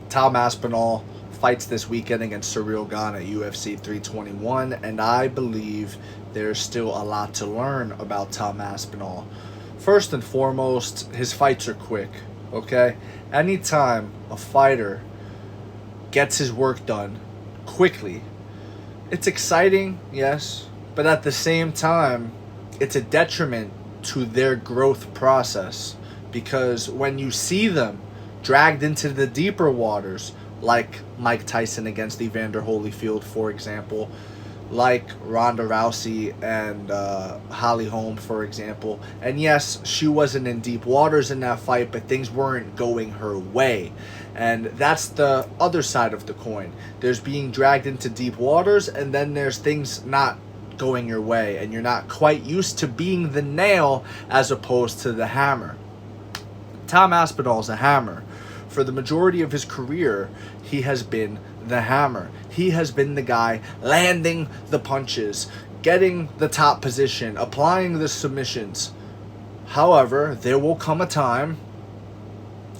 Tom Aspinall fights this weekend against Cyril Gane at UFC 321, and I believe there's still a lot to learn about Tom Aspinall. First and foremost, his fights are quick, okay? Anytime a fighter gets his work done quickly, it's exciting, yes, but at the same time, it's a detriment to their growth process because when you see them dragged into the deeper waters, like Mike Tyson against Evander Holyfield, for example, like Ronda Rousey and Holly Holm, for example. And yes, she wasn't in deep waters in that fight, but things weren't going her way. And that's the other side of the coin. There's being dragged into deep waters, and then there's things not going your way, and you're not quite used to being the nail as opposed to the hammer. Tom Aspinall's a hammer. For the majority of his career, he has been the hammer. He has been the guy landing the punches, getting the top position, applying the submissions. However, there will come a time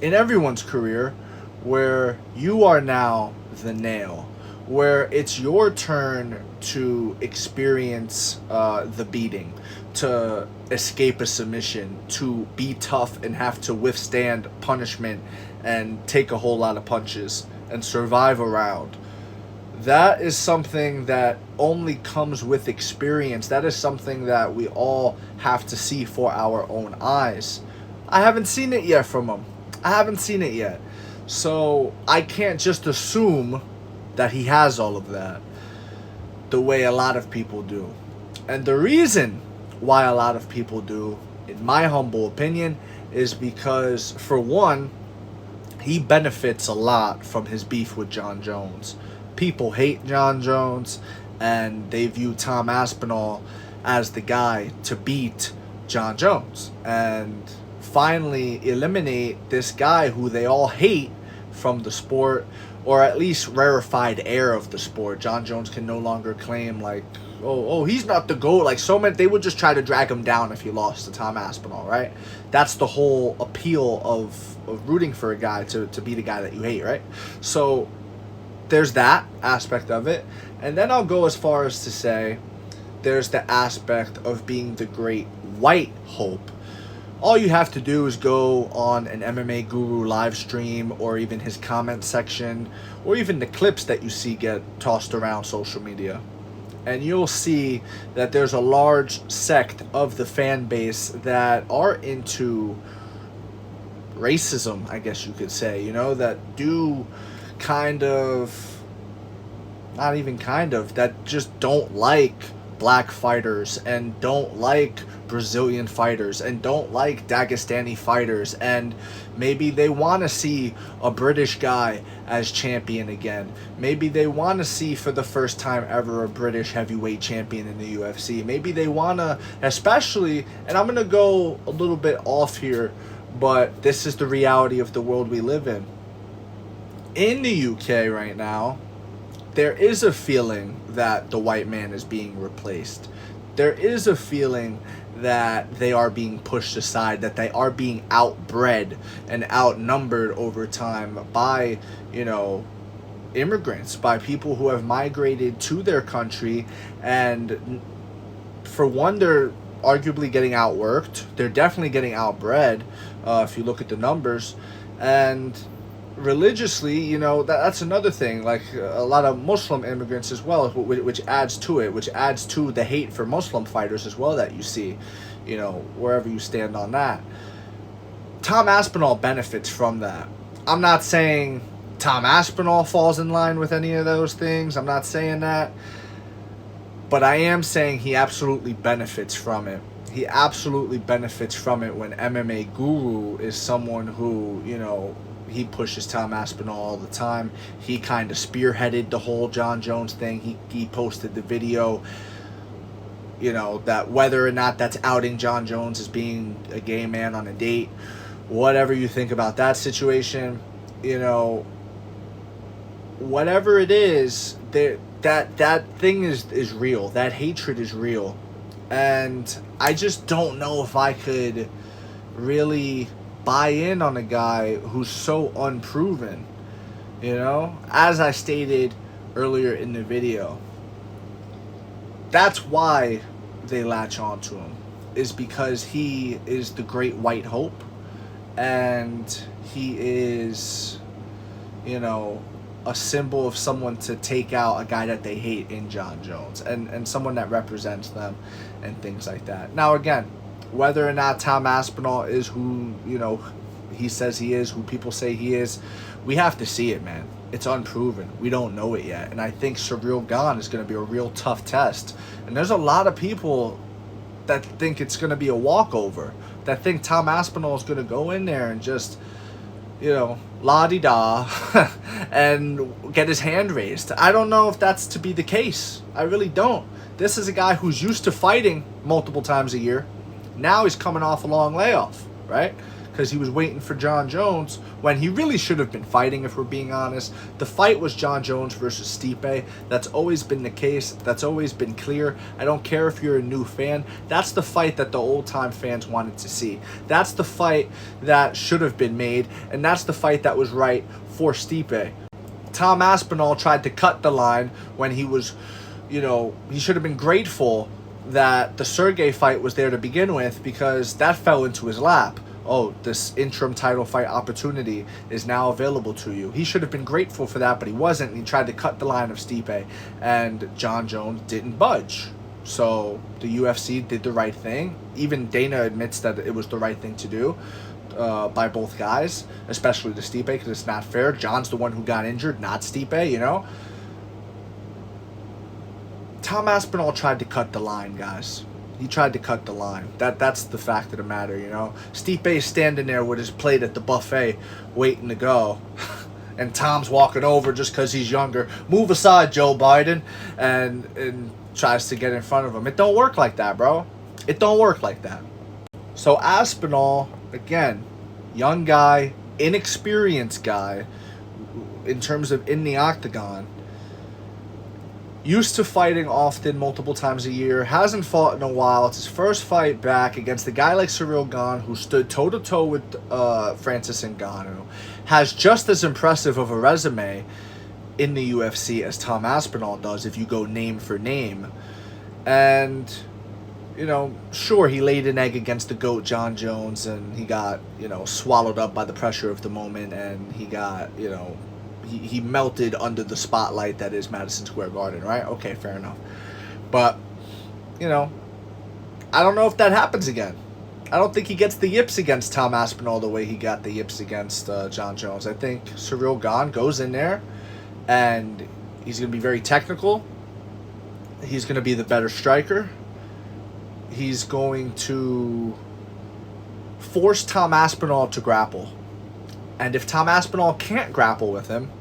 in everyone's career where you are now the nail, where it's your turn to experience the beating, to escape a submission, to be tough and have to withstand punishment and take a whole lot of punches and survive a round. That is something that only comes with experience. That is something that we all have to see for our own eyes. I haven't seen it yet from him. I haven't seen it yet. So I can't just assume that he has all of that the way a lot of people do. And the reason why a lot of people do, in my humble opinion, is because, for one, he benefits a lot from his beef with Jon Jones. People hate Jon Jones, and they view Tom Aspinall as the guy to beat Jon Jones and finally eliminate this guy who they all hate from the sport, or at least rarefied air of the sport. Jon Jones can no longer claim like, oh, he's not the GOAT. Like, so many, they would just try to drag him down if he lost to Tom Aspinall, right? That's the whole appeal of rooting for a guy to be the guy that you hate, right? So there's that aspect of it. And then I'll go as far as to say there's the aspect of being the great white hope. All you have to do is go on an MMA Guru live stream, or even his comment section, or even the clips that you see get tossed around social media, and you'll see that there's a large sect of the fan base that are into racism, I guess you could say, you know, that do kind of, not even kind of, that just don't like black fighters and don't like Brazilian fighters and don't like Dagestani fighters, and maybe they want to see a British guy as champion again. Maybe they want to see for the first time ever a British heavyweight champion in the UFC. Maybe they want to, especially, and I'm going to go a little bit off here, but this is the reality of the world we live in. In the UK right now, there is a feeling that the white man is being replaced. There is a feeling that they are being pushed aside, that they are being outbred and outnumbered over time by, you know, immigrants, by people who have migrated to their country. And for one, they're arguably getting outworked. They're definitely getting outbred, if you look at the numbers. And religiously, you know, that's another thing. Like a lot of Muslim immigrants as well, which adds to it, which adds to the hate for Muslim fighters as well that you see, you know, wherever you stand on that. Tom Aspinall benefits from that. I'm not saying Tom Aspinall falls in line with any of those things. I'm not saying that. But I am saying he absolutely benefits from it. He absolutely benefits from it when MMA Guru is someone who, you know, he pushes Tom Aspinall all the time. He kind of spearheaded the whole Jon Jones thing. He posted the video, you know, that whether or not that's outing Jon Jones as being a gay man on a date, whatever you think about that situation, you know, whatever it is, that thing is real. That hatred is real. And I just don't know if I could really buy in on a guy who's so unproven. You know, as I stated earlier in the video, that's why they latch on to him, is because he is the great white hope, and he is, you know, a symbol of someone to take out a guy that they hate in Jon Jones, and someone that represents them and things like that. Now, again, whether or not Tom Aspinall is who, you know, he says he is, who people say he is, we have to see it, man. It's unproven. We don't know it yet. And I think Ciryl Gane is going to be a real tough test. And there's a lot of people that think it's going to be a walkover, that think Tom Aspinall is going to go in there and just, you know, la-di-da and get his hand raised. I don't know if that's to be the case. I really don't. This is a guy who's used to fighting multiple times a year. Now he's coming off a long layoff, right? Because he was waiting for Jon Jones when he really should have been fighting, if we're being honest. The fight was Jon Jones versus Stipe. That's always been the case. That's always been clear. I don't care if you're a new fan. That's the fight that the old-time fans wanted to see. That's the fight that should have been made, and that's the fight that was right for Stipe. Tom Aspinall tried to cut the line when he was, you know, he should have been grateful that the Sergey fight was there to begin with, because that fell into his lap. Oh, this interim title fight opportunity is now available to you. He should have been grateful for that, but he wasn't. And he tried to cut the line of Stipe, and Jon Jones didn't budge. So the UFC did the right thing. Even Dana admits that it was the right thing to do by both guys, especially to Stipe, because it's not fair. Jon's the one who got injured, not Stipe, you know? Tom Aspinall tried to cut the line, guys. He tried to cut the line. That's the fact of the matter, you know. Stipe's standing there with his plate at the buffet waiting to go. And Tom's walking over just because he's younger. Move aside, Joe Biden. And tries to get in front of him. It don't work like that, bro. It don't work like that. So Aspinall, again, young guy, inexperienced guy in terms of in the octagon. Used to fighting often, multiple times a year. Hasn't fought in a while. It's his first fight back against a guy like Ciryl Gane, who stood toe-to-toe with Francis Ngannou. Has just as impressive of a resume in the UFC as Tom Aspinall does, if you go name for name. And, you know, sure, he laid an egg against the GOAT, Jon Jones, and he got, you know, swallowed up by the pressure of the moment, and he got, you know, he melted under the spotlight that is Madison Square Garden, right? Okay, fair enough. But, you know, I don't know if that happens again. I don't think he gets the yips against Tom Aspinall the way he got the yips against Jon Jones. I think Ciryl Gane goes in there, and he's going to be very technical. He's going to be the better striker. He's going to force Tom Aspinall to grapple. And if Tom Aspinall can't grapple with him,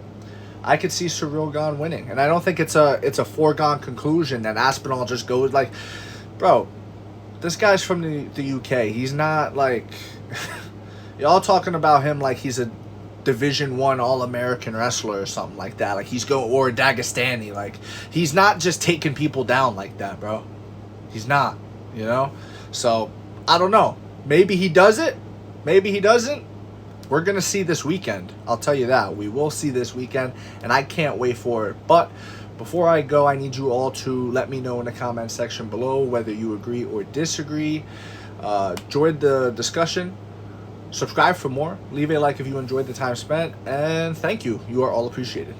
I could see Ciryl Gane winning. And I don't think it's a foregone conclusion that Aspinall just goes like, bro, this guy's from the UK. He's not like, y'all talking about him like he's a Division I All-American wrestler or something like that. Like or a Dagestani. Like, he's not just taking people down like that, bro. He's not, you know? So, I don't know. Maybe he does it. Maybe he doesn't. We're going to see this weekend. I'll tell you that. We will see this weekend, and I can't wait for it. But before I go, I need you all to let me know in the comment section below whether you agree or disagree. Enjoyed the discussion. Subscribe for more. Leave a like if you enjoyed the time spent. And thank you. You are all appreciated.